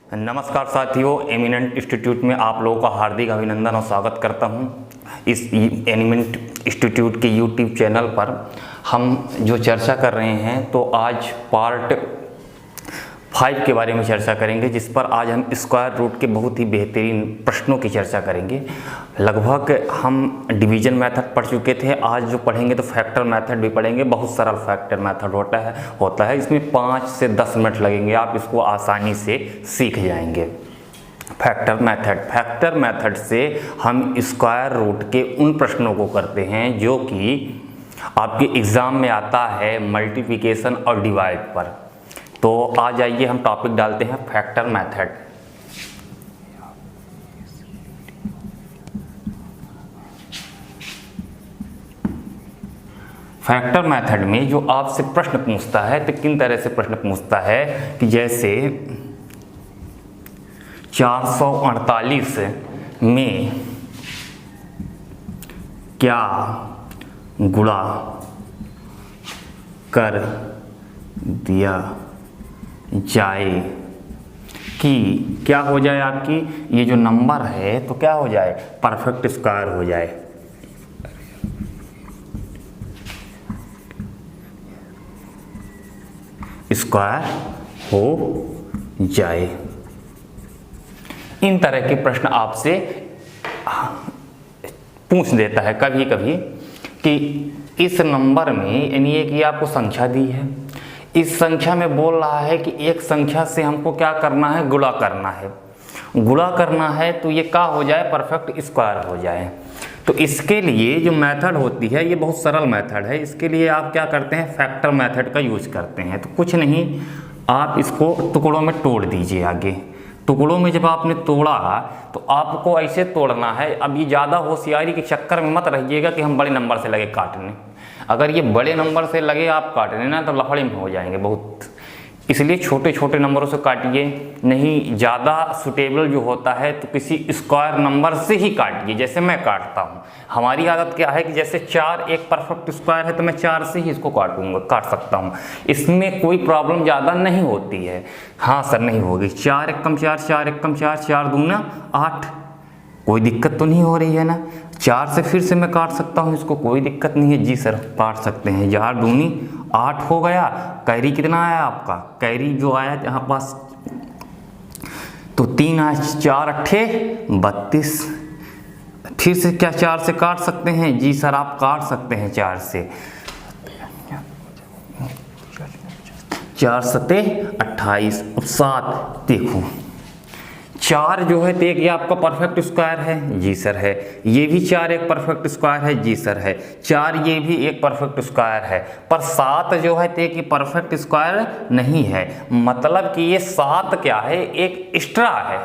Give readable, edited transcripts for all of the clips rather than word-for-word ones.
नमस्कार साथियों, eminent institute में आप लोगों का हार्दिक अभिनंदन और स्वागत करता हूं। इस एमिनेंट इंस्टीट्यूट के यूट्यूब चैनल पर हम जो चर्चा कर रहे हैं तो आज पार्ट 5 के बारे में चर्चा करेंगे, जिस पर आज हम स्क्वायर रूट के बहुत ही बेहतरीन प्रश्नों की चर्चा करेंगे। लगभग हम डिवीजन मेथड पढ़ चुके थे, आज जो पढ़ेंगे तो फैक्टर मेथड भी पढ़ेंगे। बहुत सरल फैक्टर मेथड होता है। इसमें 5 से 10 मिनट लगेंगे, आप इसको आसानी से सीख जाएंगे। फैक्टर मेथड से हम स्क्वायर रूट के उन प्रश्नों को करते हैं जो कि आपके एग्ज़ाम में आता है मल्टीप्लिकेशन और डिवाइड पर। तो आ जाइए हम टॉपिक डालते हैं फैक्टर मेथड। फैक्टर मेथड में जो आपसे प्रश्न पूछता है तो किन तरह से प्रश्न पूछता है कि जैसे 448 में क्या गुणा कर दिया जाए कि क्या हो जाए, आपकी ये जो नंबर है तो क्या हो जाए, परफेक्ट स्क्वायर हो जाए। स्क्वायर हो जाए। इन तरह के प्रश्न आपसे पूछ देता है कभी कभी कि इस नंबर में, यानी ये कि आपको संख्या दी है, इस संख्या में बोल रहा है कि एक संख्या से हमको क्या करना है, गुणा करना है। गुणा करना है तो ये क्या हो जाए, परफेक्ट स्क्वायर हो जाए। तो इसके लिए जो मेथड होती है ये बहुत सरल मेथड है। इसके लिए आप क्या करते हैं, फैक्टर मेथड का यूज करते हैं। तो कुछ नहीं, आप इसको टुकड़ों में तोड़ दीजिए। आगे टुकड़ों में जब आपने तोड़ा तो आपको ऐसे तोड़ना है। अब ये ज़्यादा होशियारी के चक्कर में मत रहिएगा कि हम बड़े नंबर से लगे काटने। अगर ये बड़े नंबर से लगे आप काटने ना तो लफड़े में हो जाएंगे बहुत। इसलिए छोटे छोटे नंबरों से काटिए, नहीं ज़्यादा सुटेबल जो होता है तो किसी स्क्वायर नंबर से ही काटिए, जैसे मैं काटता हूँ। हमारी आदत क्या है कि जैसे 4 एक परफेक्ट स्क्वायर है तो मैं 4 से ही इसको काट सकता हूँ। इसमें कोई प्रॉब्लम ज़्यादा नहीं होती है। हाँ सर, नहीं होगी। 4 एकम 4, 4 एकम 4, 4 दूना 8, कोई दिक्कत तो नहीं हो रही है ना। 4 से फिर से मैं काट सकता हूँ इसको, कोई दिक्कत नहीं है। जी सर, काट सकते हैं। 4 दूनी 8 हो गया। कैरी कितना आया आपका, कैरी जो आया यहाँ पास तो 3 आया, 4 अट्ठे 32। फिर से क्या 4 से काट सकते हैं? जी सर, आप काट सकते हैं 4 से। 4 सते 28। अब 7 देखो, 4 जो है तो एक ये आपका परफेक्ट स्क्वायर है। जी सर है। ये भी 4 एक परफेक्ट स्क्वायर है। जी सर है। 4 ये भी एक परफेक्ट स्क्वायर है। पर 7 जो है तो एक ये परफेक्ट स्क्वायर नहीं है। मतलब कि ये 7 क्या है, एक एक्स्ट्रा है।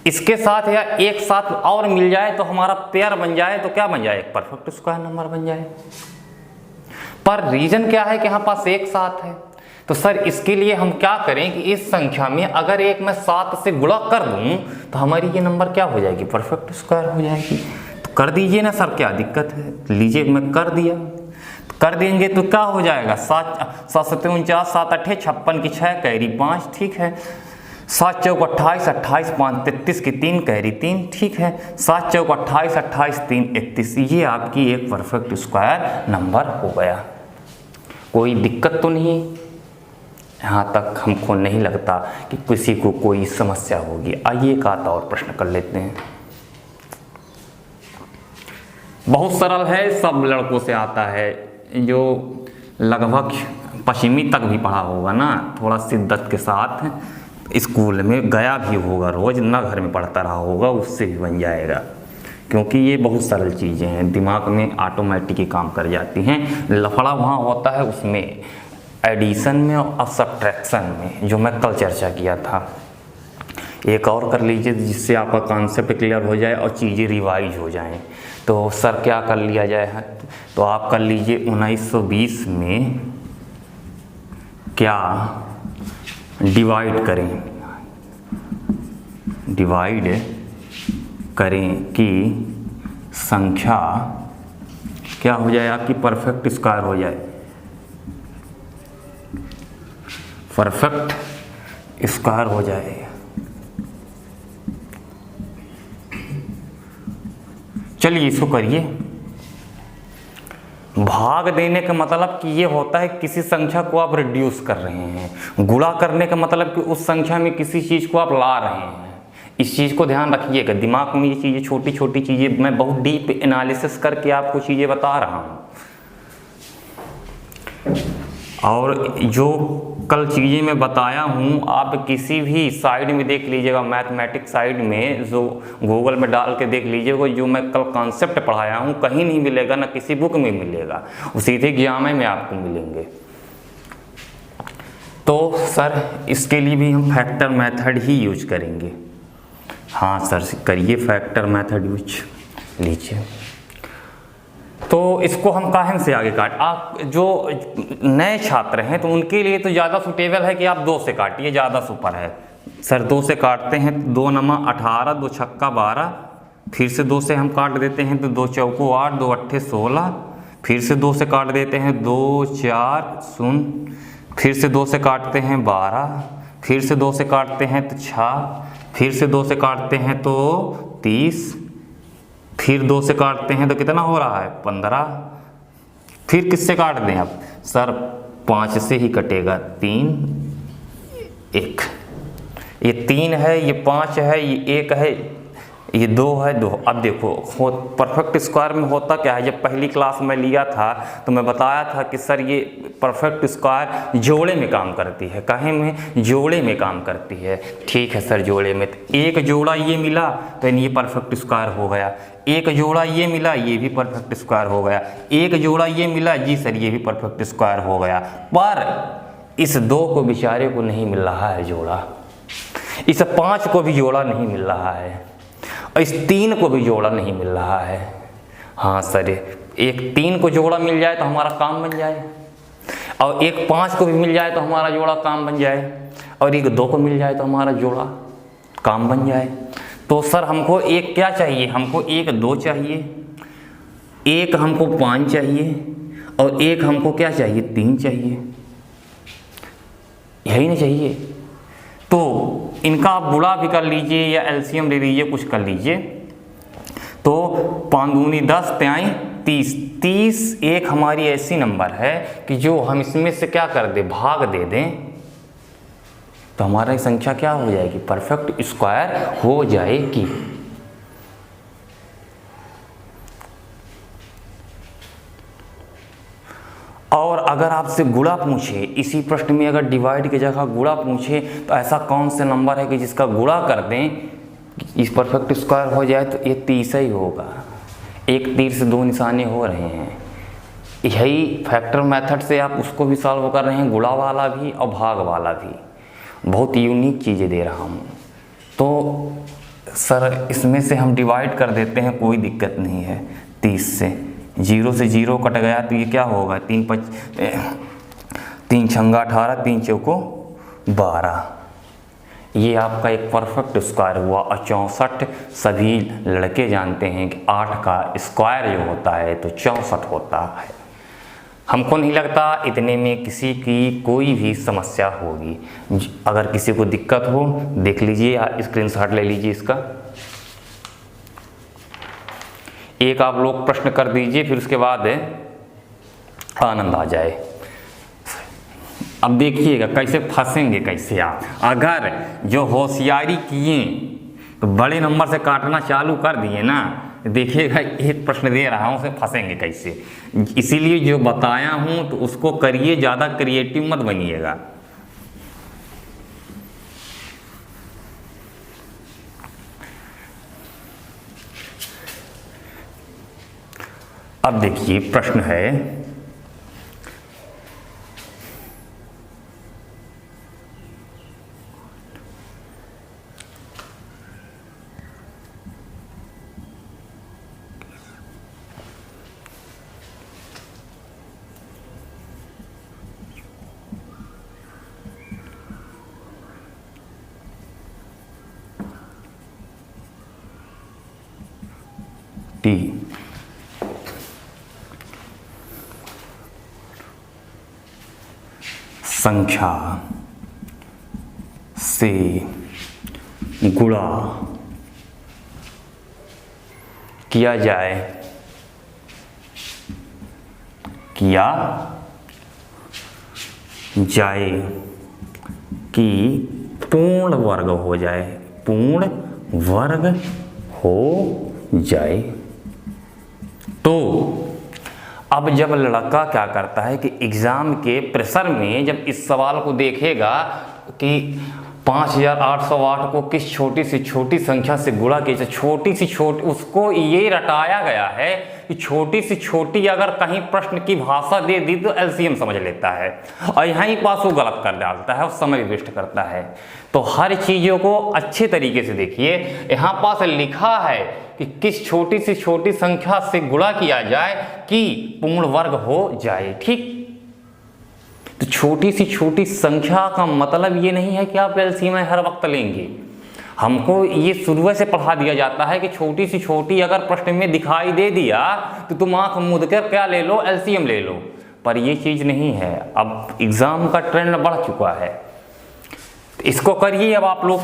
इसके साथ या एक साथ और मिल जाए तो हमारा पेयर बन जाए तो क्या बन जाए, एक परफेक्ट स्क्वायर नंबर बन जाए। पर रीजन क्या है कि यहाँ पास एक साथ है। तो सर इसके लिए हम क्या करें कि इस संख्या में अगर एक मैं 7 से गुणा कर दूं तो हमारी ये नंबर क्या हो जाएगी, परफेक्ट स्क्वायर हो जाएगी। तो कर दीजिए ना सर, क्या दिक्कत है। लीजिए, मैं कर दिया। तो कर देंगे तो क्या हो जाएगा, 7 सते 49, 7 अट्ठे 56 की 6, कैरी 5, ठीक है। 7 चौक 28, 28 5 33 की 3, कैरी 3, ठीक है। 7 चौक 28, 28 3 31। ये आपकी एक परफेक्ट स्क्वायर नंबर हो गया। कोई दिक्कत तो नहीं, यहाँ तक हमको नहीं लगता कि किसी को कोई समस्या होगी। आइए एक आधा और प्रश्न कर लेते हैं। बहुत सरल है, सब लड़कों से आता है, जो लगभग पश्चिमी तक भी पढ़ा होगा ना, थोड़ा शिद्दत के साथ स्कूल में गया भी होगा, रोज ना घर में पढ़ता रहा होगा, उससे भी बन जाएगा। क्योंकि ये बहुत सरल चीज़ें हैं, दिमाग में ऑटोमेटिक ही काम कर जाती हैं। लफड़ा वहाँ होता है उसमें एडिशन में और सब्ट्रैक्शन में, जो मैं कल चर्चा किया था। एक और कर लीजिए जिससे आपका कॉन्सेप्ट क्लियर हो जाए और चीज़ें रिवाइज हो जाएं। तो सर क्या कर लिया जाए, तो आप कर लीजिए 1920 में क्या डिवाइड करें कि संख्या क्या हो जाए, आपकी परफेक्ट स्क्वायर हो जाए। परफेक्ट स्क्वायर हो जाएगा। चलिए इसको करिए। भाग देने का मतलब कि ये होता है किसी संख्या को आप रिड्यूस कर रहे हैं। गुणा करने का मतलब कि उस संख्या में किसी चीज़ को आप ला रहे हैं। इस चीज़ को ध्यान रखिएगा, दिमाग में ये चीज़ें छोटी छोटी चीज़ें, मैं बहुत डीप एनालिसिस करके आपको चीज़ें बता रहा हूँ। और जो कल चीज़ें मैं बताया हूँ आप किसी भी साइड में देख लीजिएगा, मैथमेटिक्स साइड में जो गूगल में डाल के देख लीजिएगा, जो मैं कल कॉन्सेप्ट पढ़ाया हूँ कहीं नहीं मिलेगा, ना किसी बुक में मिलेगा, वो सीधे ज्ञान में आपको मिलेंगे। तो सर इसके लिए भी हम फैक्टर मेथड ही यूज करेंगे। हाँ सर करिए फैक्टर मेथड यूज लीजिए। तो इसको हम काहे से आगे काट, आप जो नए छात्र हैं तो उनके लिए तो ज़्यादा सूटेबल है कि आप 2 से काटिए, ज़्यादा सुपर है। सर 2 से काटते हैं तो 2 नमा 18, 2 छक्का 12, फिर से 2 से हम काट देते हैं तो 2 चौको 8, 2 अट्ठे 16, फिर से 2 से काट देते हैं 2 4 0, फिर से 2 से काटते हैं 12, फिर से 2 से काटते हैं तो 6, फिर से 2 से काटते हैं तो 30, फिर 2 से काटते हैं तो कितना हो रहा है 15, फिर किससे काट दें अब सर 5 से ही कटेगा, 3 1, ये 3 है, ये 5 है, ये 1 है, ये 2 है 2। अब देखो परफेक्ट स्क्वायर में होता क्या है, जब पहली क्लास में लिया था तो मैं बताया था कि सर ये परफेक्ट स्क्वायर जोड़े में काम करती है। काहे में? जोड़े में काम करती है। ठीक है सर जोड़े में, तो एक जोड़ा ये मिला तो ये परफेक्ट स्क्वायर हो गया, एक जोड़ा ये मिला ये भी परफेक्ट स्क्वायर हो गया, एक जोड़ा ये मिला जी सर ये भी परफेक्ट स्क्वायर हो गया। पर इस 2 को बेचारे को नहीं मिल रहा है जोड़ा, इस 5 को भी जोड़ा नहीं मिल रहा है, और इस 3 को भी जोड़ा नहीं मिल रहा है। हाँ सर एक 3 को जोड़ा मिल जाए तो हमारा काम बन जाए, और एक 5 को भी मिल जाए तो हमारा जोड़ा काम बन जाए, और एक 2 को मिल जाए तो हमारा जोड़ा काम बन जाए। तो सर हमको एक क्या चाहिए, हमको एक 2 चाहिए, एक हमको 5 चाहिए, और एक हमको क्या चाहिए 3 चाहिए, यही ना चाहिए। तो इनका आप गुणा भी कर लीजिए या एलसीएम ले लीजिए, कुछ कर लीजिए। तो 5 दूनी 10 त्याई 30, 30 एक हमारी ऐसी नंबर है कि जो हम इसमें से क्या कर दें, भाग दे दें तो हमारा संख्या क्या हो जाएगी, परफेक्ट स्क्वायर हो जाएगी। और अगर आपसे गुणा पूछे, इसी प्रश्न में अगर डिवाइड की जगह गुणा पूछे तो ऐसा कौन सा नंबर है कि जिसका गुणा कर दें इस परफेक्ट स्क्वायर हो जाए, तो ये 30 ही होगा। एक तीर से 2 निशाने हो रहे हैं। यही फैक्टर मेथड से आप उसको भी सॉल्व कर रहे हैं, गुणा वाला भी और भाग वाला भी। बहुत यूनिक चीज़ें दे रहा हूँ। तो सर इसमें से हम डिवाइड कर देते हैं, कोई दिक्कत नहीं है। 30 से 0 से 0 कट गया तो ये क्या होगा, 3 छंगा 18, 3 चौको 12। ये आपका एक परफेक्ट स्क्वायर हुआ। और 64 सभी लड़के जानते हैं कि 8 का स्क्वायर जो होता है तो 64 होता है। हमको नहीं लगता इतने में किसी की कोई भी समस्या होगी। अगर किसी को दिक्कत हो देख लीजिए, स्क्रीनशॉट ले लीजिए इसका। एक आप लोग प्रश्न कर दीजिए, फिर उसके बाद आनंद आ जाए। अब देखिएगा कैसे फंसेंगे कैसे आप। अगर जो होशियारी किए तो बड़े नंबर से काटना चालू कर दिए ना, देखिएगा एक प्रश्न दे रहा हूँ उसे फंसेंगे कैसे। इसीलिए जो बताया हूँ तो उसको करिए, ज़्यादा क्रिएटिव मत बनिएगा। अब देखिए प्रश्न है, टी से गुणा किया जाए, किया जाए कि पूर्ण वर्ग हो जाए, पूर्ण वर्ग हो जाए। तो अब जब लड़का क्या करता है कि एग्ज़ाम के प्रेशर में जब इस सवाल को देखेगा कि 5808 को किस छोटी सी छोटी संख्या से गुणा किया, छोटी सी छोटी, उसको ये रटाया गया है कि छोटी सी छोटी अगर कहीं प्रश्न की भाषा दे दी तो एलसीएम समझ लेता है, और यहीं पास वो गलत कर डालता है और समय वेस्ट करता है। तो हर चीज़ों को अच्छे तरीके से देखिए, यहाँ पास लिखा है कि किस छोटी सी छोटी संख्या से गुणा किया जाए कि पूर्ण वर्ग हो जाए, ठीक। तो छोटी सी छोटी संख्या का मतलब ये नहीं है कि आप एलसीएम हर वक्त लेंगे। हमको ये शुरू से पढ़ा दिया जाता है कि छोटी सी छोटी अगर प्रश्न में दिखाई दे दिया तो तुम आंख मूंद कर क्या ले लो, एलसीएम ले लो, पर ये चीज़ नहीं है। अब एग्ज़ाम का ट्रेंड बढ़ चुका है, इसको करिए अब आप लोग,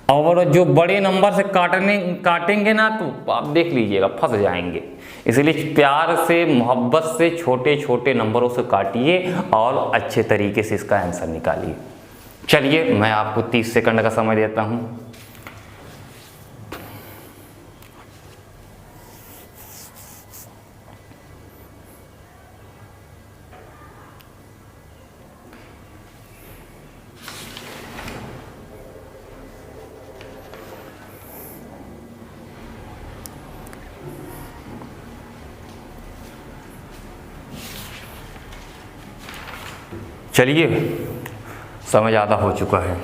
और जो बड़े नंबर से काटेंगे ना तो आप देख लीजिएगा फंस जाएंगे। इसलिए प्यार से, मोहब्बत से छोटे छोटे नंबरों से काटिए और अच्छे तरीके से इसका आंसर निकालिए। चलिए मैं आपको 30 सेकंड का समय देता हूं। चलिए समय ज़्यादा हो चुका है।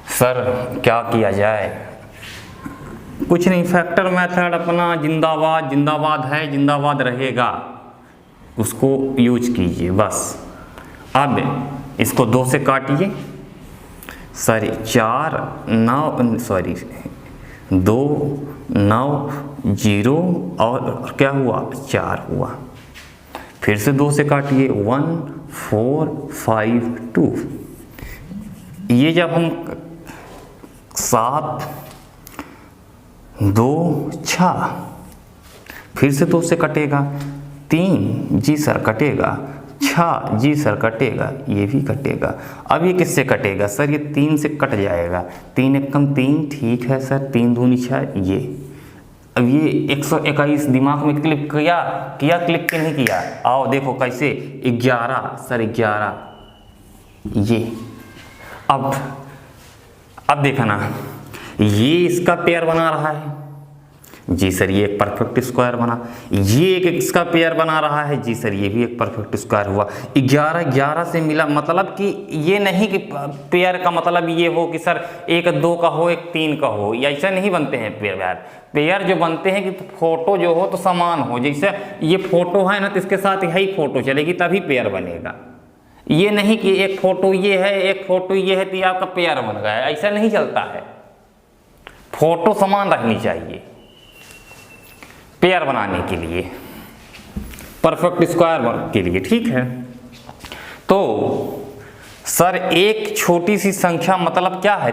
सर क्या किया जाए? कुछ नहीं, फैक्टर मेथड अपना जिंदाबाद जिंदाबाद है, जिंदाबाद रहेगा, उसको यूज कीजिए बस। अब इसको 2 से काटिए, सॉरी 4 9 सॉरी 2 9 0 और क्या हुआ 4 हुआ। फिर से 2 से काटिए, 1 4 5 2। ये जब हम 7 2 6, फिर से 2 से कटेगा, 3 जी सर कटेगा, 6 जी सर कटेगा, ये भी कटेगा। अब ये किससे कटेगा सर? ये 3 से कट जाएगा, 3 एकम 3, ठीक है सर, 3 दूनी 6, ये। अब ये 121 दिमाग में क्लिक किया क्लिक कि नहीं किया? आओ देखो कैसे, 11 सर 11, ये। अब देखा ना, ये इसका पेयर बना रहा है, जी सर ये एक परफेक्ट स्क्वायर बना। ये एक इसका पेयर बना रहा है, जी सर ये भी एक परफेक्ट स्क्वायर हुआ। 11 11 से मिला, मतलब कि ये नहीं कि पेयर का मतलब ये हो कि सर एक 2 का हो एक 3 का हो, ऐसा नहीं बनते हैं पेयर। पेयर जो बनते हैं कि फोटो जो हो तो समान हो, जैसे ये फोटो है ना तो इसके साथ यही फोटो चलेगी तभी पेयर बनेगा। ये नहीं कि एक फोटो ये है एक फोटो ये है तो ये आपका पेयर बन गया, ऐसा नहीं चलता है। फोटो समान रखनी चाहिए पेयर बनाने के लिए, परफेक्ट स्क्वायर के लिए, ठीक है। तो सर एक छोटी सी संख्या मतलब क्या है?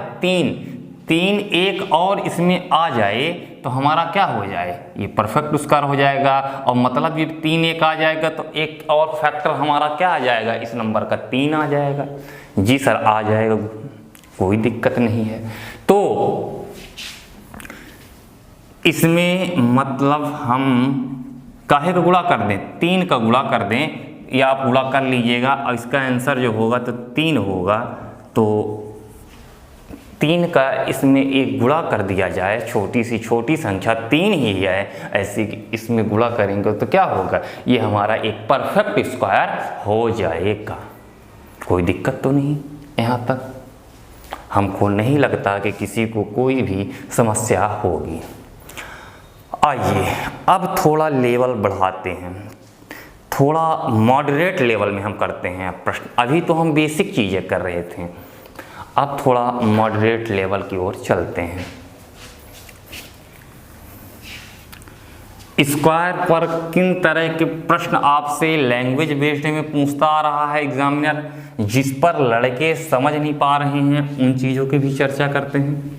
3 एक और इसमें आ जाए तो हमारा क्या हो जाए? ये परफेक्ट स्क्वायर हो जाएगा। और मतलब ये 3 एक आ जाएगा तो एक और फैक्टर हमारा क्या आ जाएगा? इस नंबर का 3 आ जाएगा। जी सर आ जाएगा, कोई दिक्कत नहीं है। तो इसमें मतलब हम काहे का गुणा कर दें? 3 का गुणा कर दें, या आप गुणा कर लीजिएगा और इसका आंसर जो होगा तो 3 होगा। तो 3 का इसमें एक गुणा कर दिया जाए, छोटी सी छोटी संख्या 3 ही है, ऐसे इसमें गुणा करेंगे तो क्या होगा? ये हमारा एक परफेक्ट स्क्वायर हो जाएगा। कोई दिक्कत तो नहीं यहाँ तक? हमको नहीं लगता कि किसी को कोई भी समस्या होगी। आइए अब थोड़ा लेवल बढ़ाते हैं, थोड़ा मॉडरेट लेवल में हम करते हैं प्रश्न। अभी तो हम बेसिक चीज़ें कर रहे थे, अब थोड़ा मॉडरेट लेवल की ओर चलते हैं। स्क्वायर पर किन तरह के प्रश्न आपसे लैंग्वेज बेस्ड में पूछता आ रहा है एग्जामिनर, जिस पर लड़के समझ नहीं पा रहे हैं, उन चीज़ों की भी चर्चा करते हैं।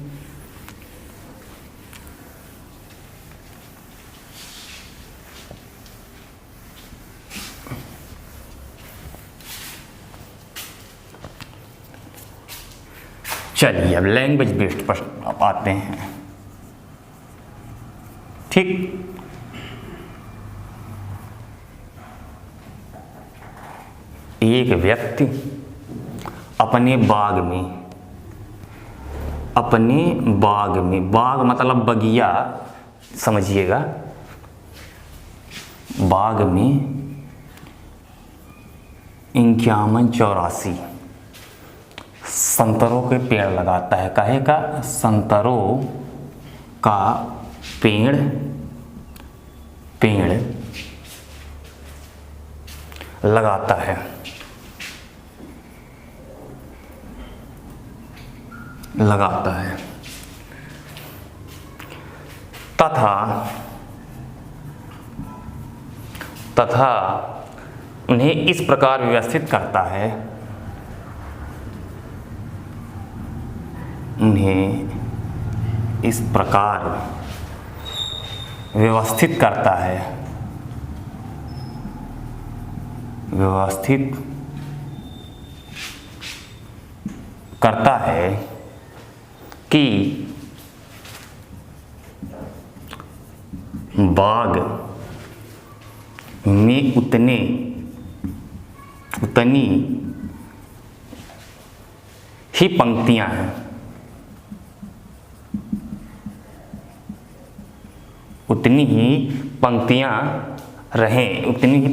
चलिए अब लैंग्वेज बेस्ड प्रश्न आप आते हैं। ठीक, एक व्यक्ति अपने बाग में, बाग मतलब बगिया समझिएगा, बाग में 5184 संतरों के पेड़ लगाता है। काहे का? संतरों का पेड़ लगाता है। तथा उन्हें इस प्रकार व्यवस्थित करता है, व्यवस्थित करता है कि बाग में उतनी ही पंक्तियां हैं, उतनी ही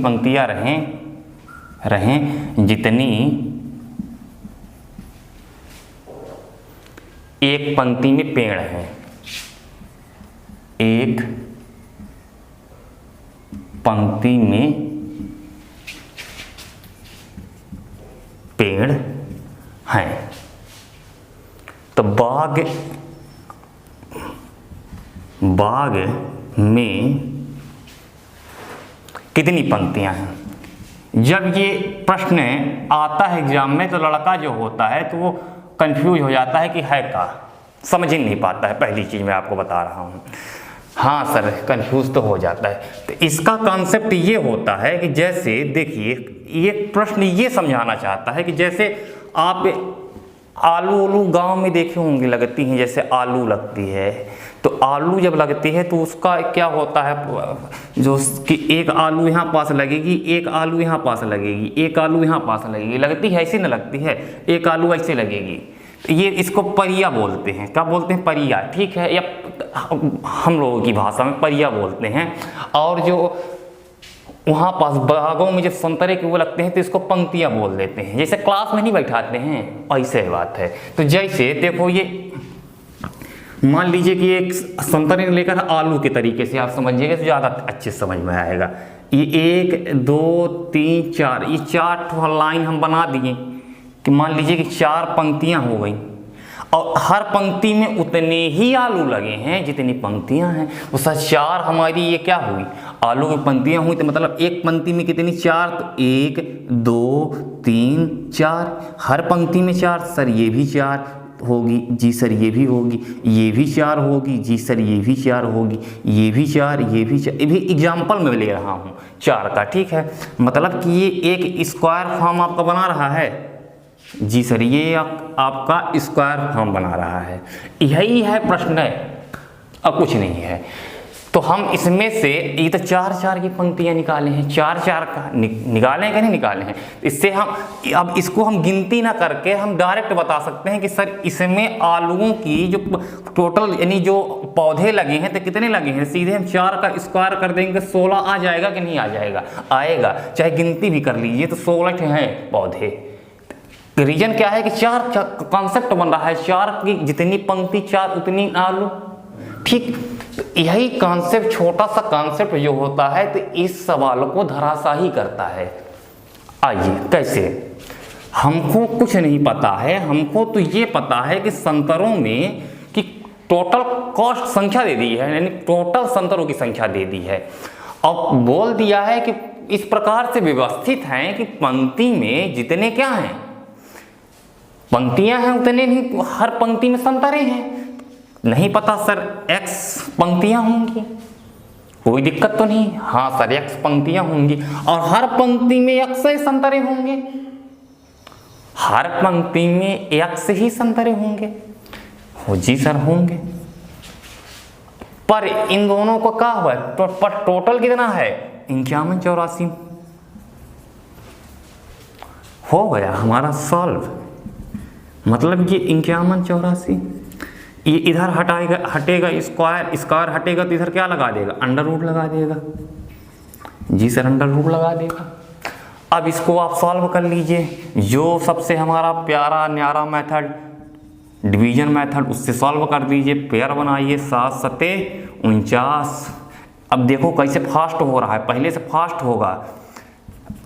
पंक्तियां रहें जितनी एक पंक्ति में पेड़ है। एक पंक्ति में पेड़ हैं। तो बाग में कितनी पंक्तियां हैं? जब ये प्रश्न आता है एग्जाम में तो लड़का जो होता है तो वो कंफ्यूज हो जाता है कि है का, समझ ही नहीं पाता है। पहली चीज मैं आपको बता रहा हूँ। हाँ सर, कंफ्यूज तो हो जाता है। तो इसका कॉन्सेप्ट ये होता है कि जैसे देखिए, ये प्रश्न ये समझाना चाहता है कि जैसे आप आलू गांव में देखे होंगे लगती हैं, जैसे आलू लगती है, तो आलू जब लगती है तो उसका क्या होता है, जो कि एक आलू यहाँ पास लगेगी, एक आलू यहाँ पास लगेगी, एक आलू यहाँ पास लगेगी, लगती है ऐसी ना लगती है, एक आलू ऐसे लगेगी। तो ये इसको परिया बोलते हैं। क्या बोलते हैं? परिया, ठीक है, या हम लोगों की भाषा में परिया बोलते हैं। और जो वहाँ पास बागों में जब संतरे के वो लगते हैं तो इसको पंक्तियाँ बोल देते हैं। जैसे क्लास में नहीं बैठाते हैं, ऐसे बात है। तो जैसे देखो, ये मान लीजिए कि एक संतरे लेकर आलू के तरीके से आप समझिएगा तो ज़्यादा अच्छे समझ में आएगा। ये 1 2 3 4, ये 4 लाइन हम बना दिए कि मान लीजिए कि 4 पंक्तियाँ हो गई, और हर पंक्ति में उतने ही आलू लगे हैं जितनी पंक्तियां हैं। तो सर 4 हमारी ये क्या हुई, आलू की पंक्तियां हुई, तो मतलब एक पंक्ति में कितनी? 4। तो 1 2 3 4, हर पंक्ति में 4। सर ये भी 4 होगी जी, सर ये भी होगी, ये भी 4 होगी जी, सर ये भी 4 होगी, ये भी 4, ये भी 4। ये भी एग्जाम्पल में ले रहा हूँ 4 का, ठीक है। मतलब कि ये एक स्क्वायर फॉर्म आपका बना रहा है जी सर, ये आपका स्क्वायर फॉर्म बना रहा है। यही है प्रश्न है, अब कुछ नहीं है। तो हम इसमें से ये तो 4 की पंक्तियां निकाले हैं, 4 का निकाले हैं कि नहीं निकाले हैं। इससे हम अब इसको हम गिनती ना करके हम डायरेक्ट बता सकते हैं कि सर इसमें आलूओं की जो टोटल यानी जो पौधे लगे हैं तो कितने लगे हैं। सीधे हम 4 का स्क्वायर कर देंगे, 16 आ जाएगा कि नहीं आ जाएगा? आएगा। चाहे गिनती भी कर लीजिए तो 16 हैं पौधे। रीजन क्या है कि 4 कॉन्सेप्ट बन रहा है, 4 की जितनी पंक्ति 4 उतनी आलू, ठीक। यही कॉन्सेप्ट, छोटा सा कॉन्सेप्ट जो होता है तो इस सवाल को धराशायी करता है। आइए कैसे, हमको कुछ नहीं पता है, हमको तो ये पता है कि संतरों में कि टोटल कॉस्ट संख्या दे दी है, यानी टोटल संतरों की संख्या दे दी है। और बोल दिया है कि इस प्रकार से व्यवस्थित हैं कि पंक्ति में जितने क्या हैं, पंक्तियां हैं उतने नहीं, हर पंक्ति में संतरे हैं। नहीं पता सर x पंक्तियां होंगी, कोई दिक्कत तो नहीं। हाँ सर x पंक्तियां होंगी और हर पंक्ति में x से संतरे होंगे, हर पंक्ति में x ही संतरे होंगे। हो जी सर होंगे, पर इन दोनों को क्या हुआ है, पर टोटल कितना है 5184। हो गया हमारा सॉल्व। मतलब ये 5184, ये इधर हटेगा स्क्वायर हटेगा तो इधर क्या लगा देगा, अंडर रूट लगा देगा। जी सर अंडर रूट लगा देगा। अब इसको आप सॉल्व कर लीजिए, जो सबसे हमारा प्यारा न्यारा मेथड डिवीजन मेथड, उससे सॉल्व कर दीजिए। पेयर बनाइए 7 सते 49। अब देखो कैसे फास्ट हो रहा है, पहले से फास्ट होगा।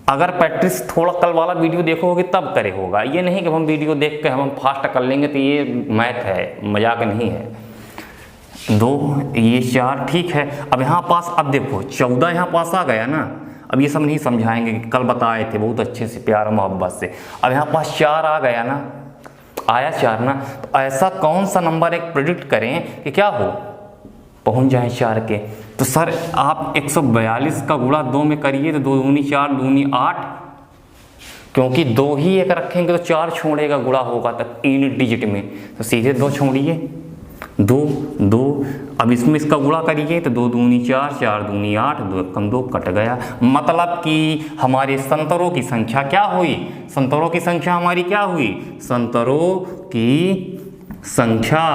अगर प्रैक्टिस थोड़ा कल वाला वीडियो देखोगे तब करे होगा, ये नहीं कि हम वीडियो देख के हम फास्ट कर लेंगे, तो ये मैथ है, मजाक नहीं है। 2 ये 4 ठीक है। अब यहाँ पास, अब देखो 14 यहाँ पास आ गया ना। अब ये सब नहीं समझाएंगे, कल बताए थे बहुत अच्छे से प्यार मोहब्बत से। अब यहाँ पास 4 आ गया ना, आया 4 ना, तो ऐसा कौन सा नंबर एक प्रेडिक्ट करें कि क्या हो, पहुंच जाए 4 के। तो सर आप 142 का गुणा 2 में करिए तो 2 दूनी 4 दूनी 8, क्योंकि 2 ही एक रखेंगे तो 4 छोड़ेगा, गुणा होगा तब यूनिट डिजिट में, तो सीधे 2 छोड़िए, 2। अब इसमें इसका गुणा करिए तो 2 दूनी 4 4 दूनी 8, 2 कम 2 कट गया। मतलब कि हमारे संतरों की संख्या क्या हुई, संतरों की संख्या हमारी क्या हुई, संतरों की संख्या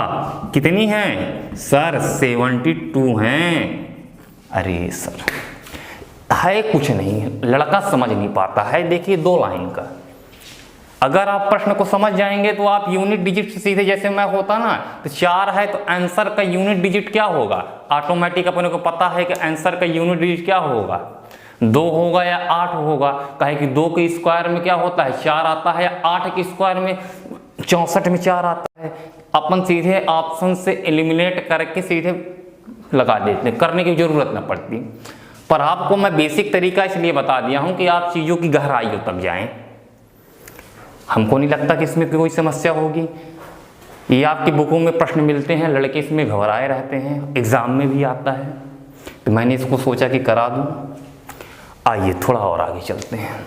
कितनी है सर 72 हैं। अरे सर है कुछ नहीं, लड़का समझ नहीं पाता है। देखिए 2 लाइन का, अगर आप प्रश्न को समझ जाएंगे तो आप यूनिट डिजिट से सीधे, जैसे मैं होता ना तो 4 है तो आंसर का यूनिट डिजिट क्या होगा, ऑटोमेटिक अपने को पता है कि आंसर का यूनिट डिजिट क्या होगा, 2 होगा या 8 होगा। कहे कि 2 के स्क्वायर में क्या होता है 4 आता है, या 8 के स्क्वायर में 64 में 4 आता है। अपन सीधे ऑप्शन से एलिमिनेट करके सीधे लगा देते हैं, करने की जरूरत न पड़ती। पर आपको मैं बेसिक तरीका इसलिए बता दिया हूं कि आप चीज़ों की गहराइयों तक जाएं। हमको नहीं लगता कि इसमें कोई समस्या होगी। ये आपकी बुकों में प्रश्न मिलते हैं, लड़के इसमें घबराए रहते हैं, एग्ज़ाम में भी आता है, तो मैंने इसको सोचा कि करा दूं। आइए थोड़ा और आगे चलते हैं।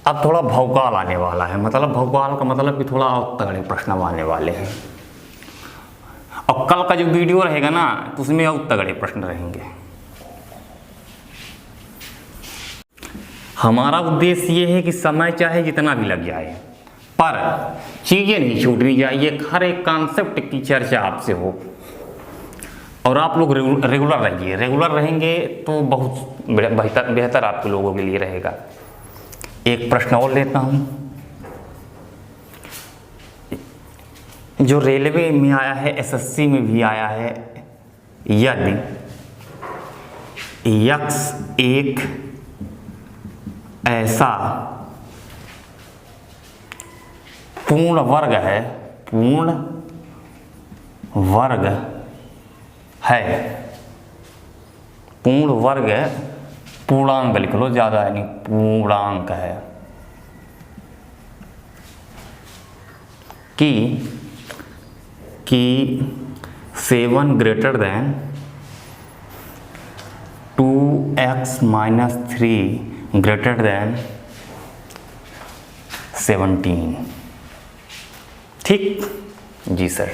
अब थोड़ा भौकाल आने वाला है, मतलब भौकाल का मतलब कि थोड़ा और तगड़े प्रश्न आने वाले हैं। और कल का जो वीडियो रहेगा ना तो उसमें और तगड़े प्रश्न रहेंगे। हमारा उद्देश्य ये है कि समय चाहे जितना भी लग जाए पर चीज़ें नहीं छूटनी चाहिए, हर एक कॉन्सेप्ट की चर्चा आपसे हो। और आप लोग रेगुलर रहिए, रेगुलर रहेंगे तो बहुत बेहतर आपके लोगों के लिए रहेगा। एक प्रश्न और लेता हूँ, जो रेलवे में आया है, एसएससी में भी आया है। यदि x एक ऐसा पूर्ण वर्ग है, पूर्ण वर्ग है, पूर्ण वर्ग है, पूर्णांक लिख लो, ज़्यादा है नहीं, पूर्णांक है कि 7 greater than 2x minus 3 greater than 17। ठीक जी सर।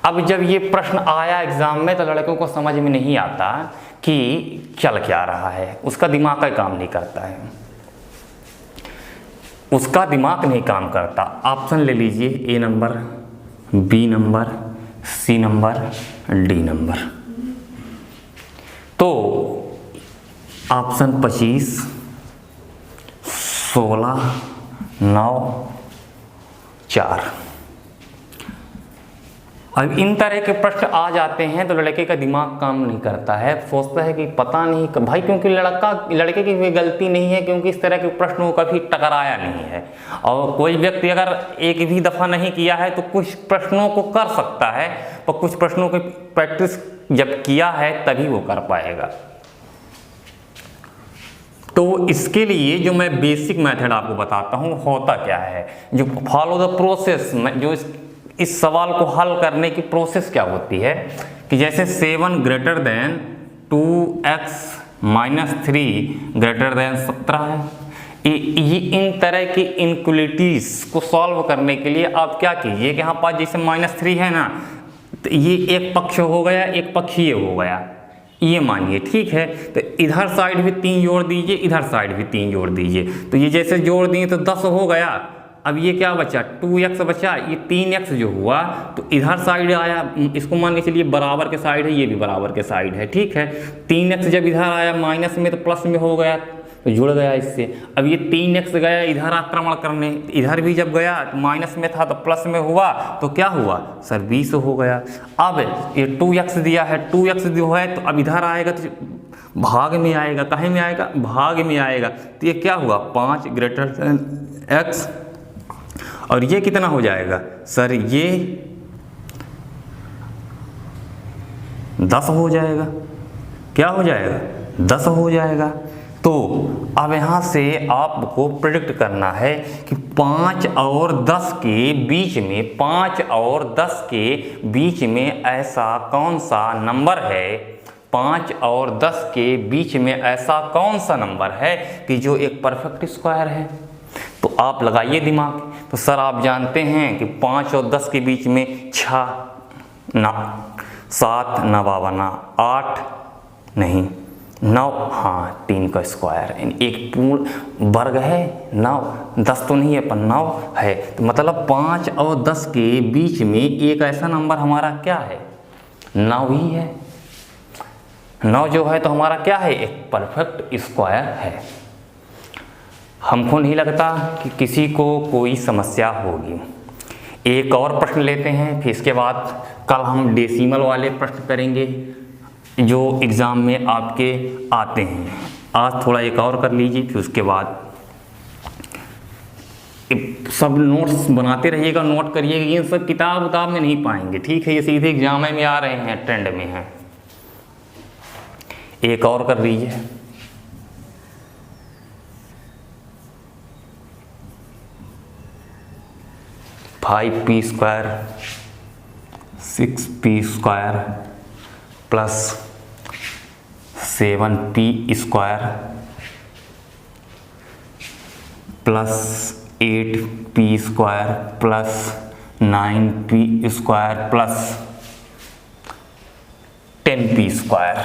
अब जब ये प्रश्न आया एग्जाम में तो लड़कों को समझ में नहीं आता कि चल क्या रहा है, उसका दिमाग का काम नहीं करता है, उसका दिमाग नहीं काम करता। ऑप्शन ले लीजिए, A number, B number, C number, D number. तो ऑप्शन 25, 16, 9, 4। अब इन तरह के प्रश्न आ जाते हैं तो लड़के का दिमाग काम नहीं करता है, सोचता है कि पता नहीं भाई, क्योंकि लड़के की कोई गलती नहीं है, क्योंकि इस तरह के प्रश्नों को कभी टकराया नहीं है। और कोई व्यक्ति अगर एक भी दफ़ा नहीं किया है तो कुछ प्रश्नों को कर सकता है, पर कुछ प्रश्नों की प्रैक्टिस जब किया है तभी वो कर पाएगा। तो इसके लिए जो मैं बेसिक मेथड आपको बताता हूँ होता क्या है, जो फॉलो द प्रोसेस, जो इस सवाल को हल करने की प्रोसेस क्या होती है कि जैसे 7 greater than 2x minus 3 greater than 17 है। ये इन तरह की इनक्वलिटीज को सॉल्व करने के लिए आप क्या कीजिए कि यहाँ पास जैसे -3 है ना, तो ये एक पक्ष हो गया, एक पक्ष ये हो गया, ये मानिए, ठीक है। तो इधर साइड भी 3 जोड़ दीजिए, इधर साइड भी 3 जोड़ दीजिए, तो ये जैसे जोड़ दिए तो 10 हो गया। अब ये क्या बचा, 2x बचा, ये 3x जो हुआ तो इधर साइड आया, इसको मान के चलिए बराबर के साइड है, ये भी बराबर के साइड है, ठीक है। 3x जब इधर आया माइनस में तो प्लस में हो गया, तो जुड़ गया इससे। अब ये 3x गया इधर आक्रमण करने, इधर भी जब गया माइनस में था तो प्लस में हुआ, तो क्या हुआ सर 20 हो गया। अब ये 2x दिया है, 2x जो है तो अब इधर आएगा तो भाग में आएगा, कहीं में आएगा, भाग में आएगा, तो ये क्या हुआ 5 ग्रेटर देन x, और ये कितना हो जाएगा सर, ये 10 हो जाएगा, क्या हो जाएगा 10 हो जाएगा। तो अब यहाँ से आपको प्रेडिक्ट करना है कि 5 और 10 के बीच में, 5 और 10 के बीच में ऐसा कौन सा नंबर है, 5 और 10 के बीच में ऐसा कौन सा नंबर है कि जो एक परफेक्ट स्क्वायर है। तो आप लगाइए दिमाग। तो सर आप जानते हैं कि 5 और 10 के बीच में 6 ना 7 नवावना 8 नहीं 9, हाँ 3 का स्क्वायर, एक पूर्ण वर्ग है 9, 10 तो नहीं है पर 9 है। तो मतलब 5 और 10 के बीच में एक ऐसा नंबर हमारा क्या है, 9 ही है। 9 जो है तो हमारा क्या है, एक परफेक्ट स्क्वायर है। हमको नहीं लगता कि किसी को कोई समस्या होगी। एक और प्रश्न लेते हैं, फिर इसके बाद कल हम डेसिमल वाले प्रश्न करेंगे जो एग्ज़ाम में आपके आते हैं। आज थोड़ा एक और कर लीजिए, फिर उसके बाद सब नोट्स बनाते रहिएगा, नोट करिएगा। ये सब किताब में नहीं पाएंगे, ठीक है, ये सीधे एग्जाम में आ रहे हैं, ट्रेंड में हैं। एक और कर लीजिए। Five p square 6p square plus 7p square plus 8p square plus 9p square plus 10p square,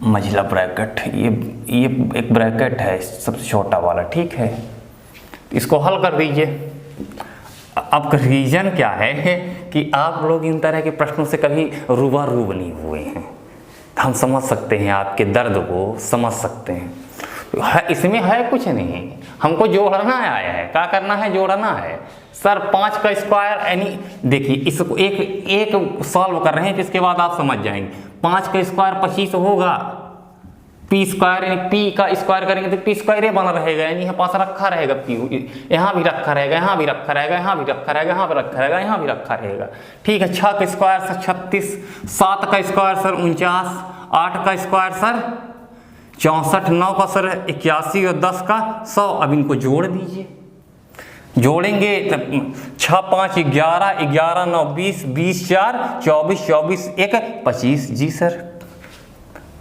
मझला ब्रैकेट, ये एक ब्रैकेट है सबसे छोटा वाला, ठीक है। इसको हल कर दीजिए। अब रीज़न क्या है कि आप लोग इन तरह के प्रश्नों से कभी रूबरू नहीं हुए हैं, हम समझ सकते हैं, आपके दर्द को समझ सकते हैं। इसमें है कुछ नहीं, हमको जोड़ना आया है, क्या करना है, जोड़ना है। सर 5 का स्क्वायर यानी देखिए, इसको एक सॉल्व कर रहे हैं, फिर इसके बाद आप समझ जाएंगे। 5 का स्क्वायर 25 होगा, पी स्क्वायर यानी पी का स्क्वायर करेंगे तो पी स्क्वायर बना रहेगा, यानी यहाँ पास रखा रहेगा पी, यहाँ भी रखा रहेगा, यहाँ भी रखा रहेगा, यहाँ भी रखा रहेगा, यहाँ भी रखा रहेगा, यहाँ भी रखा रहेगा, ठीक है। 6 का स्क्वायर सर 36, 7 का स्क्वायर सर 49, 8 का स्क्वायर सर 64, 9 का सर 81 और 10 का 100। अब इनको जोड़ दीजिए, जोड़ेंगे तब 6 5 11, 11 9 20, 20 4 24, 24 1 25। जी सर,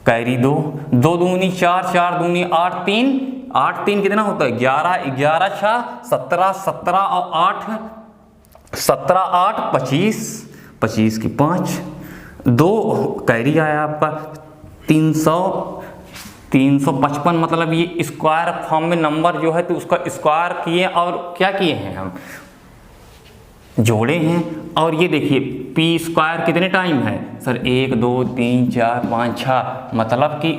कैरी 2, 2 दूनी 4, 4 दूनी 8, 3 8 3 कितना होता है 11, 11 6 17, 17 और 8 17 8 25, 25 की 5, 2 कैरी आया आपका 355। मतलब ये स्क्वायर फॉर्म में नंबर जो है तो उसका स्क्वायर किए और क्या किए हैं, हम जोड़े हैं। और ये देखिए पी स्क्वायर कितने टाइम है सर, 1 2 3 4 5 6, मतलब कि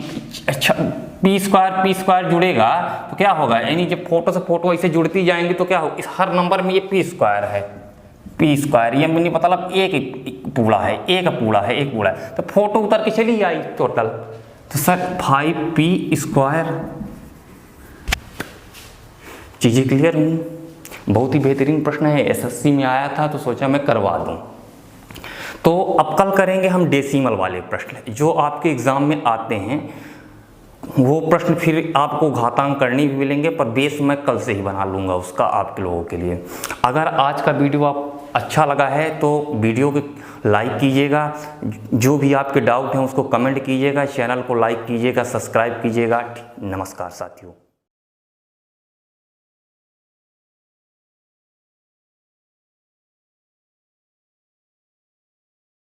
पी स्क्वायर जुड़ेगा तो क्या होगा, यानी जब फोटो से फोटो ऐसे जुड़ती जाएंगी तो क्या होगा, इस हर नंबर में ये पी स्क्वायर है, पी स्क्वायर, ये नहीं मतलब एक पूरा है, एक पूरा है, तो फोटो उतर के चली आई टोटल। तो सर 5p स्क्वायर, चीज़ें क्लियर हुई? बहुत ही बेहतरीन प्रश्न है, एसएससी में आया था तो सोचा मैं करवा दूं। तो अब कल करेंगे हम डेसिमल वाले प्रश्न जो आपके एग्जाम में आते हैं। वो प्रश्न फिर आपको घातांक करनी भी मिलेंगे, पर बेस मैं कल से ही बना लूँगा उसका आप लोगों के लिए। अगर आज का वीडियो आप अच्छा लगा है तो वीडियो को लाइक कीजिएगा, जो भी आपके डाउट हैं उसको कमेंट कीजिएगा, चैनल को लाइक कीजिएगा, सब्सक्राइब कीजिएगा। नमस्कार साथियों।